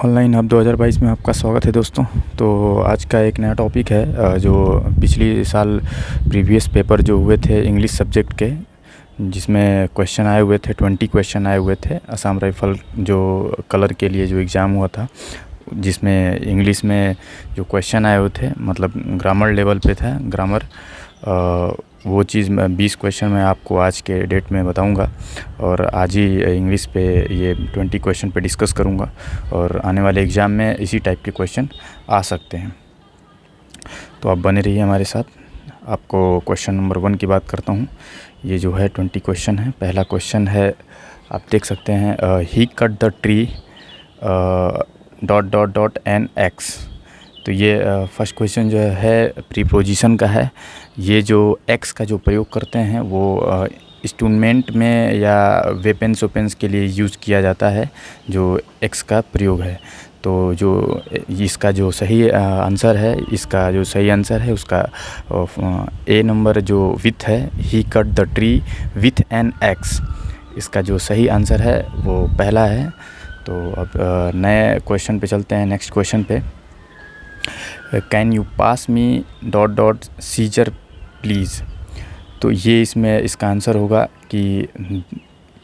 Online hub 2022 में आपका स्वागत है दोस्तों। तो आज का एक नया टॉपिक है जो पिछली साल प्रीवियस पेपर जो हुए थे इंग्लिश सब्जेक्ट के, जिसमें क्वेश्चन आए हुए थे 20 क्वेश्चन आए हुए थे असम राइफल जो कलर के लिए जो एग्ज़ाम हुआ था, जिसमें इंग्लिश में जो क्वेश्चन आए हुए थे मतलब ग्रामर लेवल पे था ग्रामर। वो चीज़ मैं 20 क्वेश्चन मैं आपको आज के डेट में बताऊंगा और आज ही इंग्लिश पे ये 20 क्वेश्चन पे डिस्कस करूंगा और आने वाले एग्ज़ाम में इसी टाइप के क्वेश्चन आ सकते हैं। तो आप बने रहिए हमारे साथ। आपको क्वेश्चन नंबर 1 की बात करता हूँ। ये जो है 20 क्वेश्चन है। पहला क्वेश्चन है, आप देख सकते हैं, he cut the tree ... an axe. तो ये फर्स्ट क्वेश्चन जो है प्रीपोजिशन का है। ये जो एक्स का जो प्रयोग करते हैं वो इंस्ट्रूमेंट में या वेपन्स के लिए यूज़ किया जाता है, जो एक्स का प्रयोग है। तो जो इसका जो सही आंसर है, इसका जो सही आंसर है उसका ए नंबर जो विथ है, he cut the tree with an axe. इसका जो सही आंसर है वो पहला है। तो अब नए क्वेश्चन पे चलते हैं, नेक्स्ट क्वेश्चन पे। Can you pass me ... scissor please. तो ये इसमें इसका आंसर होगा कि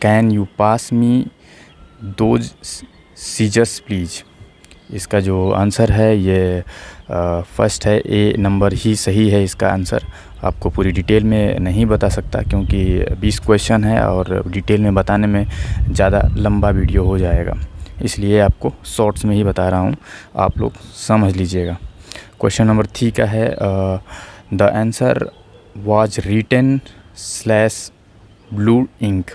can you pass me those scissors please. इसका जो आंसर है ये फर्स्ट है, ए नंबर ही सही है इसका आंसर। आपको पूरी डिटेल में नहीं बता सकता क्योंकि 20 क्वेश्चन है और डिटेल में बताने में ज़्यादा लंबा वीडियो हो जाएगा, इसलिए आपको शॉर्ट्स में ही बता रहा हूँ, आप लोग समझ लीजिएगा। क्वेश्चन नंबर 3 का है, the answer was written / blue ink.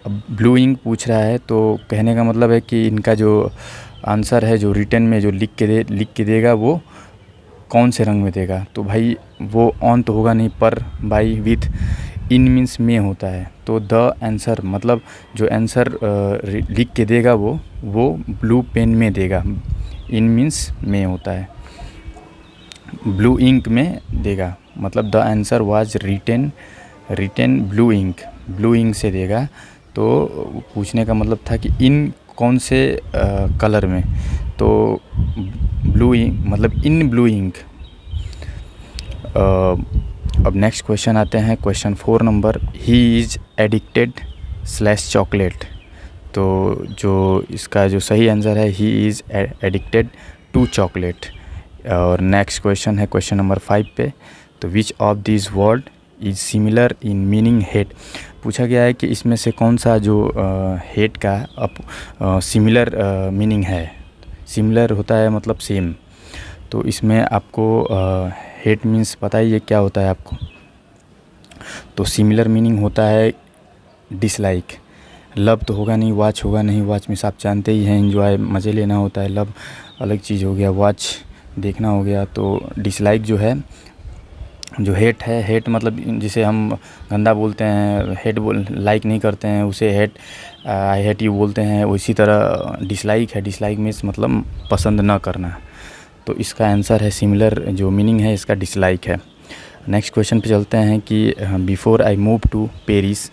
अब ब्लू इंक पूछ रहा है तो कहने का मतलब है कि इनका जो आंसर है, जो रिटन में जो लिख के देगा वो कौन से रंग में देगा। तो भाई वो ऑन तो होगा नहीं, पर बाई विथ इन मीन्स में होता है। तो द आंसर मतलब जो आंसर लिख के देगा वो ब्लू पेन में देगा। इन मीन्स में होता है, ब्लू इंक में देगा। मतलब the answer was written blue ink से देगा। तो पूछने का मतलब था कि इन कौन से कलर में, तो ब्लू इंक मतलब इन ब्लू इंक। अब नेक्स्ट क्वेश्चन आते हैं, क्वेश्चन 4 नंबर। He is addicted / chocolate. तो जो इसका जो सही आंसर है, he is addicted to chocolate. और नेक्स्ट क्वेश्चन है क्वेश्चन नंबर 5 पे। तो which of this word is similar in meaning hate. पूछा गया है कि इसमें से कौन सा जो हेट का सिमिलर मीनिंग है। सिमिलर होता है मतलब सेम। तो इसमें आपको हेट मीन्स पता ही है क्या होता है आपको। तो सिमिलर मीनिंग होता है डिसलाइक। लव तो होगा नहीं, वॉच होगा नहीं। वॉच में आप जानते ही हैं, एंजॉय मज़े लेना होता है। लव अलग चीज़ हो गया, वॉच देखना हो गया। तो डिसलाइक जो है, जो हेट है, हेट मतलब जिसे हम गंदा बोलते हैं, हेट लाइक नहीं करते हैं उसे हेट, आई हेट यू बोलते हैं। उसी तरह डिसलाइक है, डिसलाइक मीन्स मतलब पसंद ना करना। तो इसका आंसर है, सिमिलर जो मीनिंग है इसका डिसलाइक है। नेक्स्ट क्वेश्चन पे चलते हैं कि before I move to Paris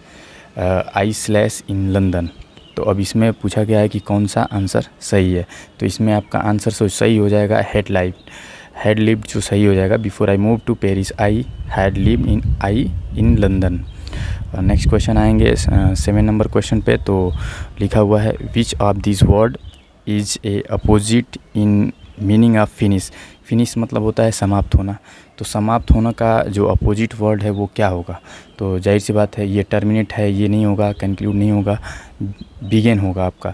I / in London. तो अब इसमें पूछा गया है कि कौन सा आंसर सही है। तो इसमें आपका आंसर सही हो जाएगा हैड लिव्ड जो सही हो जाएगा। Before I move to Paris I had lived in London. Next question आएंगे 7 नंबर क्वेश्चन पे। तो लिखा हुआ है, which of this word is a opposite in meaning of finish. Finish मतलब होता है समाप्त होना। तो समाप्त होना का जो अपोजिट वर्ड है वो क्या होगा। तो जाहिर सी बात है, ये टर्मिनेट है, ये नहीं होगा, कंक्लूड नहीं होगा, बिगिन होगा आपका।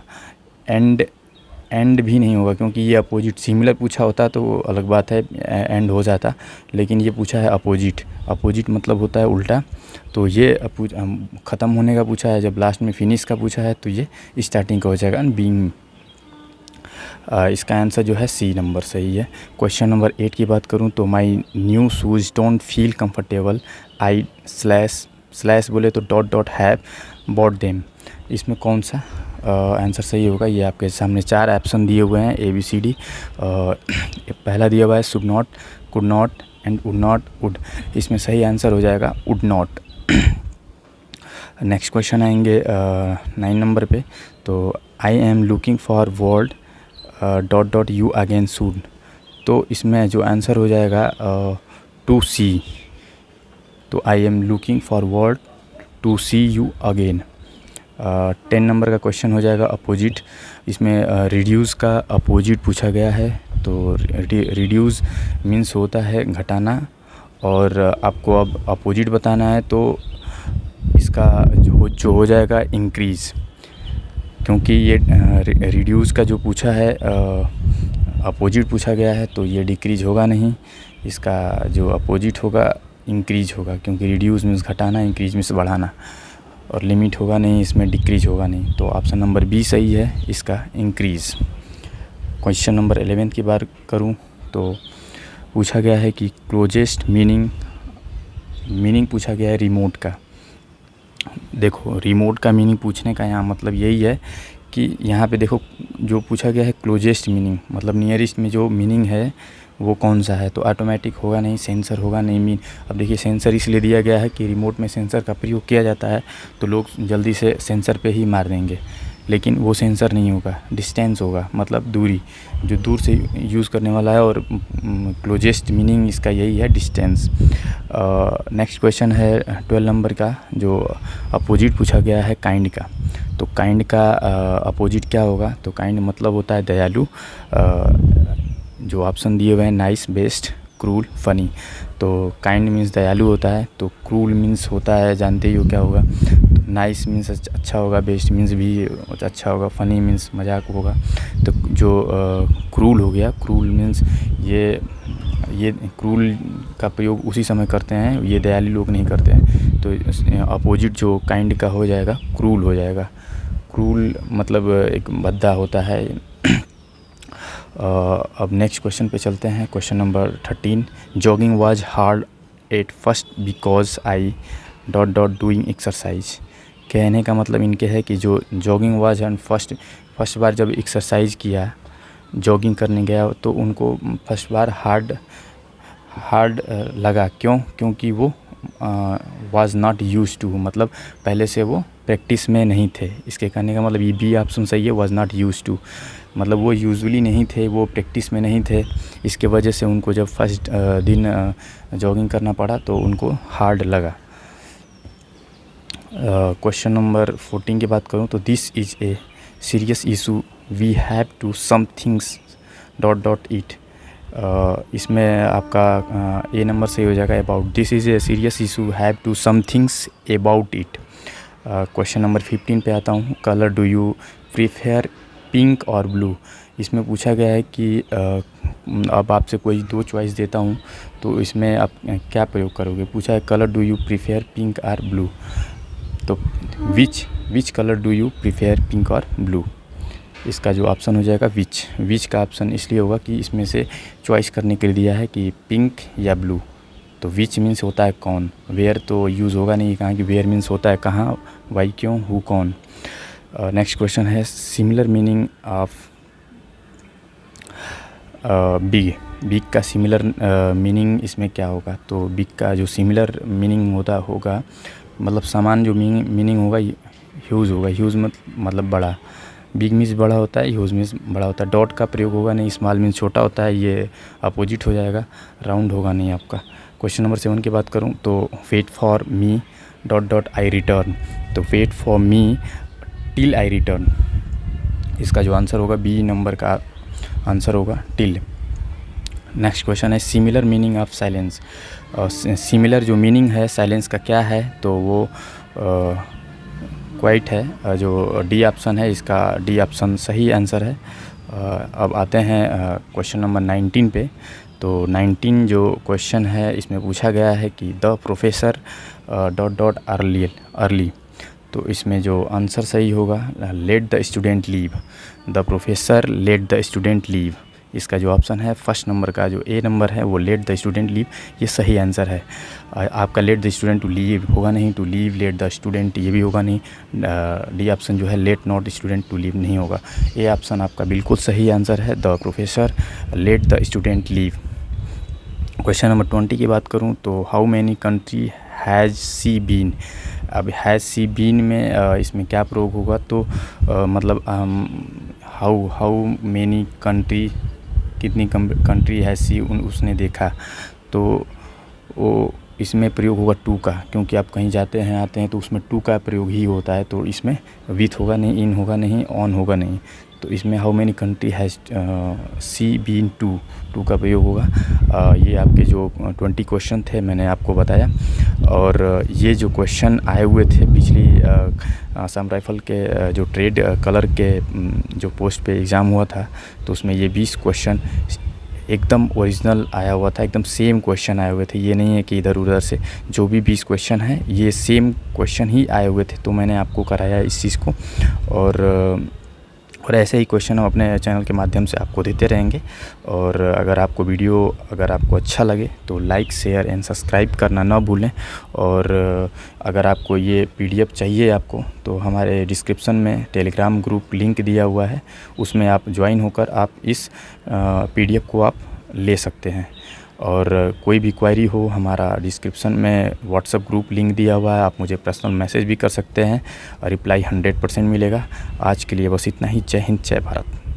एंड भी नहीं होगा क्योंकि ये अपोजिट। सिमिलर पूछा होता तो अलग बात है, एंड हो जाता, लेकिन ये पूछा है अपोजिट। अपोजिट मतलब होता है उल्टा। तो ये ख़त्म होने का पूछा है, जब लास्ट में फिनिश का पूछा है तो ये स्टार्टिंग का हो जाएगा, बीइंग। इसका आंसर जो है सी नंबर सही है। क्वेश्चन नंबर 8 की बात करूं तो my new shoes don't feel comfortable I / बोले तो ... हैव बॉट देम। इसमें कौन सा आंसर सही होगा। ये आपके सामने 4 ऑप्शन दिए हुए हैं, ABCD। पहला दिया हुआ है should not, could not and would not would. इसमें सही आंसर हो जाएगा वुड नॉट। नेक्स्ट क्वेश्चन आएंगे 9 नंबर पे। तो I am looking for word dot dot you again soon, तो इसमें जो आंसर हो जाएगा टू सी। तो I am looking forward to see you again. 10 number का क्वेश्चन हो जाएगा अपोजिट। इसमें रिड्यूस का अपोजिट पूछा गया है। तो रिड्यूस मीन्स होता है घटाना, और आपको अब अपोजिट बताना है, तो इसका जो हो जाएगा इंक्रीज़, क्योंकि ये रिड्यूस का जो पूछा है अपोजिट पूछा गया है, तो ये डिक्रीज होगा नहीं, इसका जो अपोजिट होगा इंक्रीज होगा, क्योंकि रिड्यूस मीन्स घटाना, इंक्रीज मीन्स बढ़ाना, और लिमिट होगा नहीं, इसमें डिक्रीज होगा नहीं। तो ऑप्शन नंबर बी सही है, इसका इंक्रीज़। क्वेश्चन नंबर 11 की बात करूं तो पूछा गया है कि क्लोजेस्ट मीनिंग पूछा गया है रिमोट का। देखो, रिमोट का मीनिंग पूछने का यहाँ मतलब यही है कि यहाँ पे देखो जो पूछा गया है क्लोजेस्ट मीनिंग, मतलब नियरेस्ट में जो मीनिंग है वो कौन सा है, तो ऑटोमेटिक होगा नहीं, सेंसर होगा नहीं। अब देखिए, सेंसर इसलिए दिया गया है कि रिमोट में सेंसर का प्रयोग किया जाता है, तो लोग जल्दी से सेंसर पे ही मार देंगे, लेकिन वो सेंसर नहीं होगा, डिस्टेंस होगा, मतलब दूरी, जो दूर से यूज़ करने वाला है, और क्लोजेस्ट मीनिंग इसका यही है, डिस्टेंस। नेक्स्ट क्वेश्चन है 12 नंबर का, जो अपोजिट पूछा गया है काइंड का। तो काइंड का अपोजिट क्या होगा, तो काइंड मतलब होता है दयालु। जो ऑप्शन दिए हुए हैं नाइस, बेस्ट, क्रूल, फ़नी। तो काइंड मीन्स दयालु होता है, तो क्रूल मीन्स होता है, जानते ही हो क्या होगा। तो नाइस मीन्स अच्छा होगा, बेस्ट मीन्स भी अच्छा होगा, फ़नी मीन्स मजाक होगा। तो जो क्रूल हो गया, क्रूल मीन्स ये क्रूल का प्रयोग उसी समय करते हैं, ये दयालु लोग नहीं करते हैं। तो अपोजिट जो काइंड का हो जाएगा क्रूल हो जाएगा। क्रूल मतलब एक भद्दा होता है। अब नेक्स्ट क्वेश्चन पे चलते हैं, question number 13। Jogging was hard at first because I dot dot doing exercise. कहने का मतलब इनके है कि जो जॉगिंग वाज एंड फर्स्ट बार जब एक्सरसाइज किया, जॉगिंग करने गया, तो उनको फर्स्ट बार हार्ड लगा। क्योंकि वो वाज नॉट यूज टू, मतलब पहले से वो प्रैक्टिस में नहीं थे। इसके कहने का मतलब ये बी ऑप्शन सही है, वाज नॉट यूज टू, मतलब वो यूजुअली नहीं थे, वो प्रैक्टिस में नहीं थे, इसके वजह से उनको जब फर्स्ट दिन जॉगिंग करना पड़ा तो उनको हार्ड लगा। क्वेश्चन नंबर 14 की बात करूं तो this is a serious issue we have to some things dot dot it. इसमें आपका ए नंबर सही हो जाएगा, about. This is a serious issue have to some things about it. Question number 15 पे आता हूँ। Colour do you prefer, pink और blue. इसमें पूछा गया है कि अब आपसे कोई दो चॉइस देता हूँ, तो इसमें आप क्या प्रयोग करोगे। पूछा है colour do you prefer, pink और ब्लू। तो which colour do you prefer, pink और ब्लू। इसका जो ऑप्शन हो जाएगा विच का ऑप्शन इसलिए होगा कि इसमें से चॉइस करने के लिए दिया है कि पिंक या ब्लू। तो विच मीन्स होता है कौन, वेयर तो यूज़ होगा नहीं, कहाँ कि वेयर मीन्स होता है कहाँ, वाई क्यों, हु कौन। नेक्स्ट क्वेश्चन है सिमिलर मीनिंग ऑफ बिग का सिमिलर मीनिंग इसमें क्या होगा। तो बिग का जो सिमिलर मीनिंग होगा मतलब समान जो मीनिंग होगा ह्यूज होगा। ह्यूज मतलब बड़ा, बिग मीन्स बड़ा होता है, ह्यूज मीन्स बड़ा होता है। डॉट का प्रयोग होगा नहीं, स्मॉल मीन्स छोटा होता है, ये अपोजिट हो जाएगा, राउंड होगा नहीं आपका। क्वेश्चन नंबर 7 की बात करूँ तो wait for me dot dot I return. तो wait for me till I return, इसका जो आंसर होगा बी नंबर का आंसर होगा टिल। नेक्स्ट क्वेश्चन है similar meaning of silence. Similar जो मीनिंग है साइलेंस का क्या है, तो वो क्वाइट है। जो डी ऑप्शन है, इसका डी ऑप्शन सही आंसर है। अब आते हैं क्वेश्चन नंबर 19 पे। तो 19 जो क्वेश्चन है इसमें पूछा गया है कि the professor dot dot early. तो इसमें जो आंसर सही होगा late the student leave. The professor let the student leave, इसका जो ऑप्शन है फर्स्ट नंबर का जो ए नंबर है वो लेट द स्टूडेंट लीव, ये सही आंसर है। आपका let the student to leave होगा नहीं, to leave let the student ये भी होगा नहीं। डी ऑप्शन जो है let not student to leave नहीं होगा। ए ऑप्शन आपका बिल्कुल सही आंसर है, the professor let the student leave. Question number 20 की बात करूँ तो how many country has she been. अब हैज़ सी बीन में इसमें क्या प्रयोग होगा, तो मतलब हाउ मेनी कंट्री, कितनी कंट्री है सी उसने देखा। तो वो इसमें प्रयोग होगा टू का, क्योंकि आप कहीं जाते हैं आते हैं तो उसमें टू का प्रयोग ही होता है। तो इसमें विथ होगा नहीं, इन होगा नहीं, ऑन होगा नहीं। तो इसमें how many country has she been to का प्रयोग होगा। ये आपके जो 20 क्वेश्चन थे मैंने आपको बताया। और ये जो क्वेश्चन आए हुए थे पिछली असम राइफल के जो ट्रेड कलर के जो पोस्ट पे एग्ज़ाम हुआ था, तो उसमें ये 20 क्वेश्चन एकदम ओरिजिनल आया हुआ था, एकदम सेम क्वेश्चन आए हुए थे। ये नहीं है कि इधर उधर से, जो भी 20 क्वेश्चन हैं ये सेम क्वेश्चन ही आए हुए थे। तो मैंने आपको कराया इस चीज़ को, और ऐसे ही क्वेश्चन हम अपने चैनल के माध्यम से आपको देते रहेंगे। और अगर आपको अच्छा लगे तो लाइक, शेयर एंड सब्सक्राइब करना ना भूलें। और अगर आपको ये PDF चाहिए आपको, तो हमारे डिस्क्रिप्शन में टेलीग्राम ग्रुप लिंक दिया हुआ है, उसमें आप ज्वाइन होकर आप इस PDF को आप ले सकते हैं। और कोई भी क्वेरी हो, हमारा डिस्क्रिप्शन में व्हाट्सएप ग्रुप लिंक दिया हुआ है, आप मुझे पर्सनल मैसेज भी कर सकते हैं, रिप्लाई 100% मिलेगा। आज के लिए बस इतना ही। जय हिंद, जय भारत।